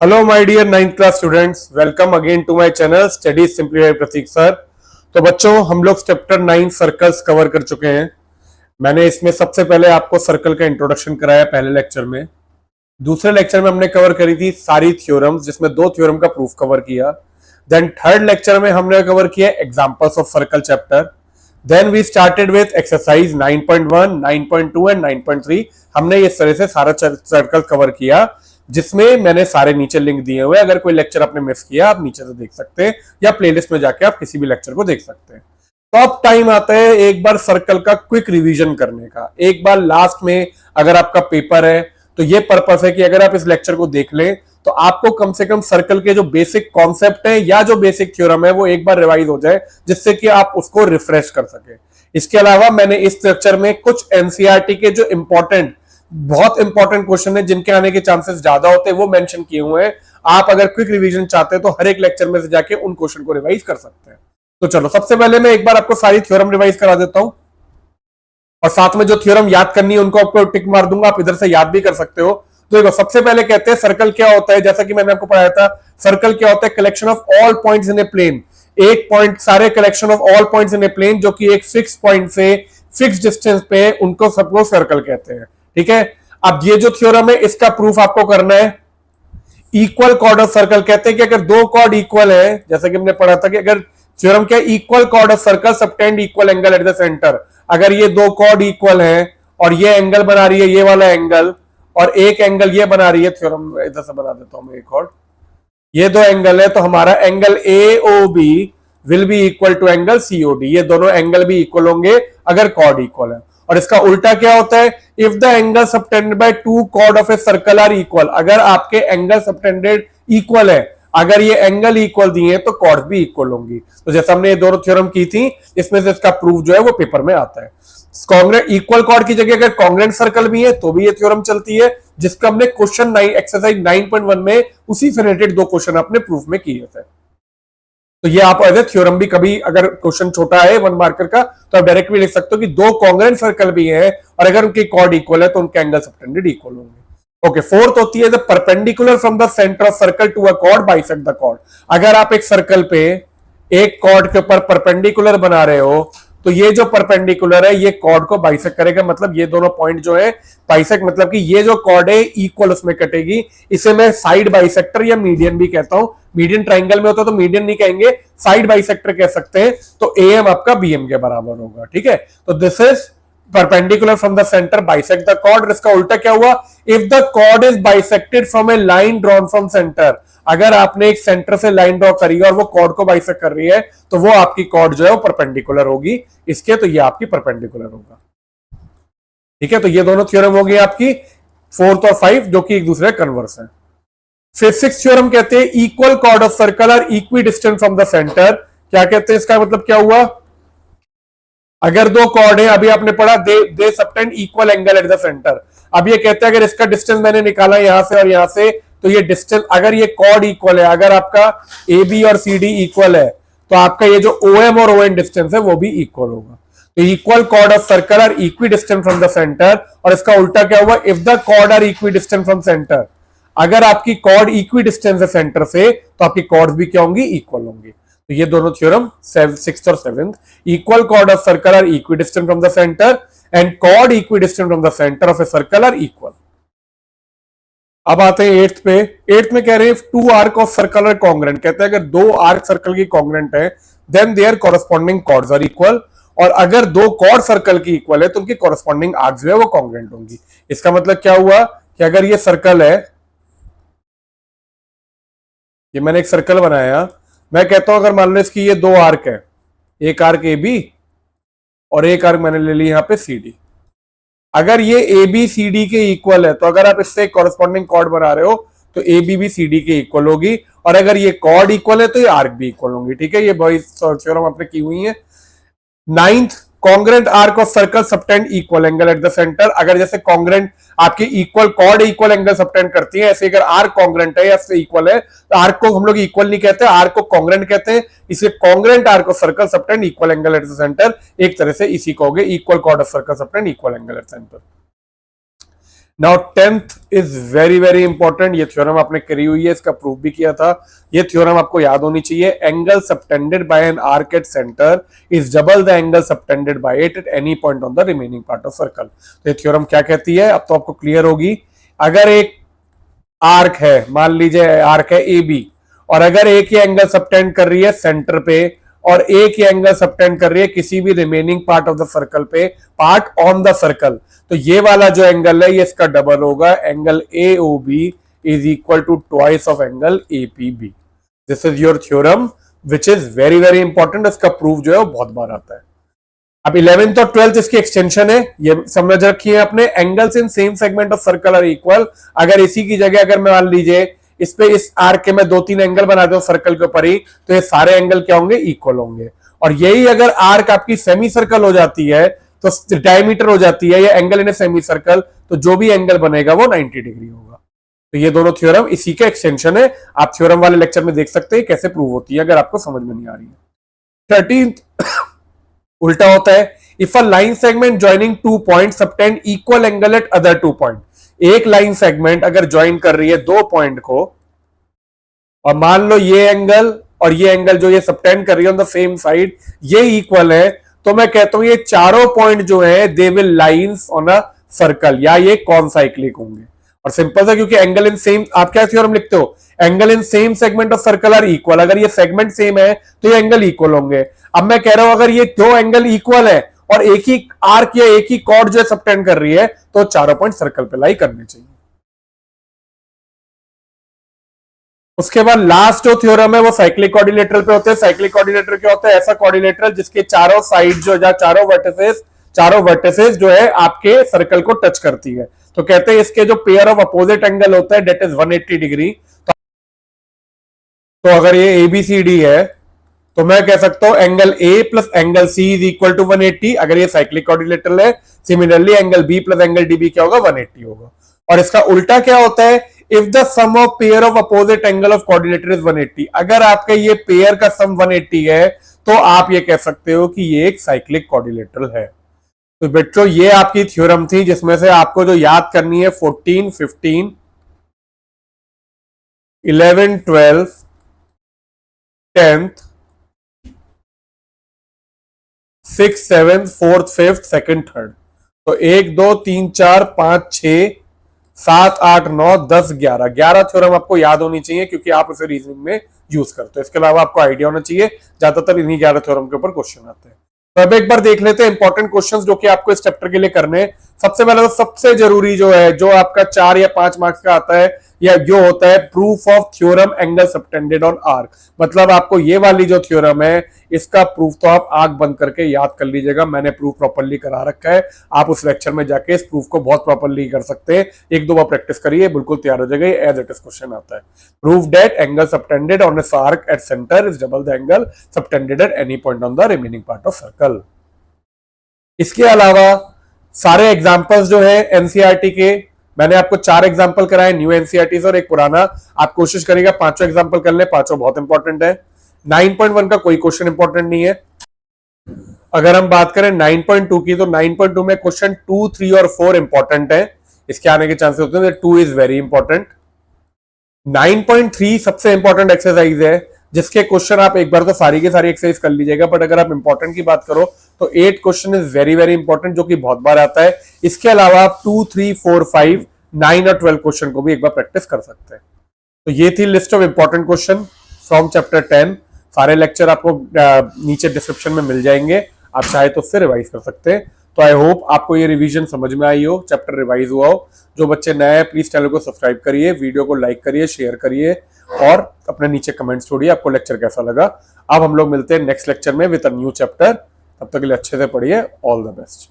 Hello my dear 9th class students, welcome again to my channel study simply by Prateek sir. तो बच्चों, हम लोग chapter 9 circles cover कर चुके हैं। मैंने इसमें सबसे पहले आपको सर्कल का इंट्रोडक्शन कराया पहले लेक्चर में। दूसरे लेक्चर में हमने कवर करी थी सारी थ्योरम्स, जिसमें 2 थ्योरम का प्रूफ कवर किया। देन थर्ड लेक्चर में हमने कवर किया examples of circle chapter. Then we started with exercise 9.1, 9.2 and 9.3। हमने इस तरह से सारा सर्कल कवर किया, जिसमें मैंने सारे नीचे लिंक दिए हुए। अगर कोई लेक्चर आपने मिस किया, आप नीचे से देख सकते हैं या प्लेलिस्ट में जाके आप किसी भी लेक्चर को देख सकते हैं। तो अब टाइम आता है एक बार सर्कल का क्विक रिवीजन करने का। एक बार लास्ट में अगर आपका पेपर है तो ये पर्पस है कि अगर आप इस लेक्चर को देख लें तो आपको कम से कम सर्कल के जो बेसिक कॉन्सेप्ट है या जो बेसिक थ्योरम है वो एक बार रिवाइज हो जाए, जिससे कि आप उसको रिफ्रेश कर सके। इसके अलावा मैंने इस लेक्चर में कुछ एनसीईआरटी के जो बहुत इंपॉर्टेंट क्वेश्चन है, जिनके आने के चांसेस ज्यादा होते हैं, वो मेंशन किए हुए हैं। आप अगर क्विक रिवीजन चाहते हैं तो हर एक लेक्चर में से जाके उन क्वेश्चन को रिवाइज कर सकते हैं। तो चलो, सबसे पहले मैं एक बार आपको सारी थ्योरम रिवाइज करा देता हूं, और साथ में जो थ्योरम याद करनी है उनको आपको टिक मार दूंगा, आप इधर से याद भी कर सकते हो। तो देखो, सबसे पहले कहते हैं सर्कल क्या होता है। जैसा कि मैंने आपको पढ़ाया था, सर्कल क्या होता है? Collection of all points in a plane. एक पॉइंट, सारे collection of all points in a plane जो कि एक फिक्स पॉइंट से फिक्स डिस्टेंस पे, उनको सबको सर्कल कहते हैं। ठीक है। अब ये जो थ्योरम है, इसका प्रूफ आपको करना है। इक्वल कॉर्ड ऑफ सर्कल कहते हैं कि अगर दो कॉर्ड इक्वल है, जैसा कि हमने पढ़ा था कि अगर थ्योरम क्या, equal chord of circle subtend equal angle at the centre. अगर ये दो कॉर्ड इक्वल है और ये एंगल बना रही है ये वाला एंगल, और एक एंगल ये बना रही है, थ्योरम इधर से बना देता हूं मैं एक और, ये दो एंगल है, तो हमारा angle A O B will be equal to angle C O D. ये दोनों एंगल भी इक्वल होंगे अगर कॉर्ड इक्वल है। और इसका उल्टा क्या होता है? If the angle subtended by two chord of a circle are equal. अगर आपके एंगल सबटेंडेड इक्वल है, अगर ये एंगल इक्वल दिए तो कॉर्ड भी इक्वल होंगी। तो जैसे हमने ये दोनों थ्योरम की थी, इसमें से इसका प्रूफ जो है वो पेपर में आता है। कॉन्ग्रेंट इक्वल कॉर्ड की जगह अगर कॉन्ग्रेंट सर्कल भी है तो भी ये थ्योरम चलती है, जिसका हमने क्वेश्चन 9 एक्सरसाइज 9.1 में उसी से रिलेटेड 2 क्वेश्चन अपने प्रूफ में किए थे। तो ये आप एज ए थ्योरम भी, कभी अगर क्वेश्चन छोटा है 1 मार्कर का, तो आप डायरेक्ट भी लिख सकते हो कि दो कॉन्ग्रेंट सर्कल भी है और अगर उनकी कॉर्ड इक्वल है तो उनके एंगल सबटेंडेड इक्वल होंगे। ओके, फोर्थ होती है the perpendicular from the centre of circle to a chord bisect the chord. अगर आप एक सर्कल पे एक कॉर्ड के ऊपर परपेंडिकुलर बना रहे हो तो ये जो परपेंडिकुलर है ये कॉर्ड को बाइसेक्ट करेगा। मतलब ये दोनों पॉइंट जो है बाइसेक्ट, मतलब कि ये जो कॉर्ड है इक्वल उसमें कटेगी। इसे मैं साइड बाइसेक्टर या मीडियन भी कहता हूं। मीडियन ट्राइंगल में होता तो मीडियन नहीं कहेंगे, साइड बाइसेक्टर कह सकते हैं। तो एएम आपका बीएम के बराबर होगा। ठीक है। तो this is perpendicular from the centre bisect the chord. इसका उल्टा क्या हुआ? If the chord is bisected from a line drawn from centre. अगर आपने एक सेंटर से लाइन ड्रॉ करी है और वो कॉर्ड को बाइसेक्ट कर रही है तो वो आपकी कॉर्ड जो है वो परपेंडिकुलर होगी इसके, तो ये आपकी परपेंडिकुलर होगा। ठीक है। तो ये दोनों थ्योरम हो गई आपकी 4th और 5, जो कि एक दूसरे कन्वर्स है। फिर 6th थ्योरम कहते हैं equal chord of circle are equidistant from the centre. क्या कहते हैं? इसका मतलब क्या हुआ? अगर दो कॉर्ड है, अभी आपने पढ़ा the subtended equal angle at the centre. अब ये कहते हैं अगर इसका डिस्टेंस मैंने निकाला यहां से और यहां से, तो ये डिस्टेंस, अगर ये कॉर्ड इक्वल है, अगर आपका ए बी और सी डी इक्वल है, तो आपका ये जो ओ एम और ओ एन डिस्टेंस है वो भी इक्वल होगा। तो equal chord of circle are equidistant from the centre. और इसका उल्टा क्या हुआ? If the chord are equidistant from centre. अगर आपकी कॉर्ड इक्वी डिस्टेंस है सेंटर से तो आपकी कॉर्ड भी क्या होंगी? इक्वल होंगी। तो ये दोनों थ्योरम 6th और 7th, equal chord of circle are equidistant from the centre and chord equidistant from the centre of a circle are equal. अब आते हैं 8th पे। 8th में कह रहे हैं two arc of circle are congruent. कहते हैं अगर दो आर्क सर्कल की कॉन्ग्रेंट है then their corresponding chords are equal. और अगर दो कॉर्ड सर्कल की इक्वल है तो उनकी कॉरस्पॉन्डिंग आर्क्स जो है वो कॉन्ग्रेंट होंगी। इसका मतलब क्या हुआ कि अगर ये सर्कल है, ये मैंने एक सर्कल बनाया, मैं कहता हूं अगर मान लो इसकी ये दो आर्क है, एक आर्क ए बी और एक आर्क मैंने ले ली यहां पे सी डी। अगर ये ए बी सी डी के इक्वल है तो अगर आप इससे कॉरस्पॉन्डिंग कॉर्ड बना रहे हो तो ए बी भी सी डी के इक्वल होगी। और अगर ये कॉर्ड इक्वल है तो ये आर्क भी इक्वल होंगी। ठीक है। ये बॉयज थ्योरम आपने की हुई है। 9th, congruent arc of circle subtend equal angle at the centre. अगर जैसे कॉन्ग्रेंट आपकी equal cord equal angle subtend करती है, ऐसे अगर आर्क कॉन्ग्रेंट है या इससे इक्वल है तो आर्क को हम लोग इक्वल नहीं कहते, आर्क को कॉन्ग्रेंट कहते हैं। इसलिए congruent arc of circle subtend equal angle at the centre, एक तरह से इसी को हो गए equal chord of circle subtend equal angle at centre. Now 10th is very very important. ये थ्योरम आपने करी हुई है, इसका प्रूफ भी किया था। ये थ्योरम आपको याद होनी चाहिए। Angle subtended bye an arc at centre is double the angle subtended bye it at any point on the remaining part of circle. तो ये थ्योरम क्या कहती है, अब तो आपको क्लियर होगी। अगर एक आर्क है, मान लीजिए आर्क है ए बी, और अगर एक ही एंगल सबटेंड कर रही है सेंटर पे और एक ही एंगल सबटेंड कर रही है किसी भी remaining part of the circle पे, पार्ट ऑन द सर्कल, तो ये वाला जो एंगल है ये इसका डबल होगा। Angle A O B is equal to twice of angle A P B. This is your theorem which is very very important. इसका प्रूफ जो है वो बहुत बार आता है। अब 11th और 12th इसकी एक्सटेंशन है, ये समझ रखिए अपने। Angles in same segment of circle are equal. अगर इसी की जगह अगर मैं मान लीजिए इस पे इस आर्क के मैं 2-3 एंगल बना दूं सर्कल के ऊपर ही, तो ये सारे एंगल क्या होंगे, इक्वल होंगे। और यही अगर आर्क आपकी सेमी सर्कल हो जाती है, तो डायमीटर हो जाती है, ये angle in a semi circle, तो जो भी एंगल बनेगा वो 90 डिग्री होगा। तो ये दोनों थ्योरम इसी के एक्सटेंशन है। आप थ्योरम वाले लेक्चर में देख सकते हैं कैसे प्रूव होती है, अगर आपको समझ में नहीं आ रही है। 13th उल्टा होता है। If a line segment joining 2 point subtend equal angle eight other 2 point. एक लाइन सेगमेंट अगर ज्वाइन कर रही है 2 पॉइंट को, और मान लो ये एंगल और ये एंगल जो ये सबटेंड कर रही है ऑन द सेम साइड, ये इक्वल है, तो मैं कहता हूं ये चारों पॉइंट जो है they will lines on a circle, या ये कॉनसाइक्लिक होंगे। और सिंपल सा, क्योंकि एंगल इन सेम, आप क्या थ्योरम लिखते हो, angle in same segment of circle are equal. अगर ये सेगमेंट सेम है तो ये एंगल इक्वल होंगे। अब मैं कह रहा हूं अगर ये दो एंगल इक्वल है और एक ही आर्क या एक ही कॉर्ड जो है सबटेंड कर रही है, तो चारों पॉइंट सर्कल पे लाई करने चाहिए। उसके बाद लास्ट जो थ्योरम है वो साइक्लिक कोऑर्डिनेटर पे होते हैं। साइक्लिक कोऑर्डिनेटर क्या होता है, ऐसा कोऑर्डिनेटर जिसके चारों साइड जो या चारों वर्टिसेस जो है आपके सर्कल को टच करती है। तो कहते हैं इसके जो पेयर ऑफ अपोजिट एंगल होता है डेट इज 180 डिग्री। तो अगर ये एबीसीडी है तो मैं कह सकता हूं angle A plus angle C is equal to 180, अगर ये साइक्लिक कोऑर्डिनेटर है। Similarly angle B plus angle DB क्या होगा, 180 होगा। और इसका उल्टा क्या होता है, if the sum of pair of opposite angle of coordinator is 180, अगर आपके ये पेयर का सम 180 है तो आप ये कह सकते हो कि ये एक साइक्लिक कोऑर्डिनेटर है। तो बच्चों ये आपकी थ्योरम थी जिसमें से आपको जो याद करनी है 14, 15, 11, 12, 10th, 6, 7, 4th, 5th, 2nd, 3rd। तो 1, 2, 3, 4, 5, 6, 7, 8, 9, 10, 11 थ्योरम आपको याद होनी चाहिए, क्योंकि आप इसे रीजनिंग में यूज करते हो। इसके अलावा आपको आइडिया होना चाहिए, ज्यादातर इन्हीं 11 थ्योरम के ऊपर क्वेश्चन आते हैं। तो अब एक बार देख लेते हैं इंपॉर्टेंट क्वेश्चंस जो कि आपको इस चैप्टर के लिए करने हैं। सबसे पहले तो सबसे जरूरी जो है, जो आपका 4 या 5 मार्क्स का आता है, या जो होता है proof of theorem angle subtended on arc. मतलब आपको ये वाली जो थ्योरम है इसका प्रूफ तो आप आंख बंद करके याद कर लीजिएगा। मैंने प्रूफ प्रॉपर्ली करा रखा है, आप उस लेक्चर में जाके इस प्रूफ को बहुत प्रॉपर्ली कर सकते हैं। 1-2 बार प्रैक्टिस करिए, बिल्कुल तैयार हो जाएगा। एज इट इज क्वेश्चन आता है, proof that angle subtended on a arc at centre is double the angle subtended at any point on the remaining part of circle. इसके अलावा सारे एग्जांपल्स जो है एनसीईआरटी के, मैंने आपको 4 एग्जांपल कराए, न्यू एनसीईआरटी और एक पुराना। आप कोशिश करिएगा 5 एग्जांपल कर ले, 5 बहुत इंपॉर्टेंट है। 9.1 का कोई क्वेश्चन इंपॉर्टेंट नहीं है। अगर हम बात करें 9.2 की, तो 9.2 में क्वेश्चन 2, 3 और 4 इंपॉर्टेंट है, इसके आने के चांसेस होते हैं। 2 इज वेरी इंपॉर्टेंट। 9.3 सबसे इंपॉर्टेंट एक्सरसाइज है, जिसके क्वेश्चन आप एक बार तो सारी की सारी एक्सरसाइज कर लीजिएगा, बट अगर आप इंपॉर्टेंट की बात करो तो 8 question is very very important, जो कि बहुत बार आता है। इसके अलावा आप 2, 3, 4, 5, 9 और 12 क्वेश्चन को भी एक बार प्रैक्टिस कर सकते हैं। तो ये थी list of important question from chapter 10। सारे लेक्चर आपको नीचे डिस्क्रिप्शन में मिल जाएंगे, आप चाहे तो उससे रिवाइज कर सकते हैं। तो आई होप आपको ये रिवीजन समझ में आई हो, चैप्टर रिवाइज हुआ हो। जो बच्चे नए हैं प्लीज चैनल को सब्सक्राइब करिए, वीडियो को लाइक करिए, शेयर करिए और अपने नीचे कमेंट्स छोड़िए आपको लेक्चर कैसा लगा। अब हम लोग मिलते हैं नेक्स्ट लेक्चर में विद अ न्यू चैप्टर। तब तक के लिए अच्छे से पढ़िए। All the best.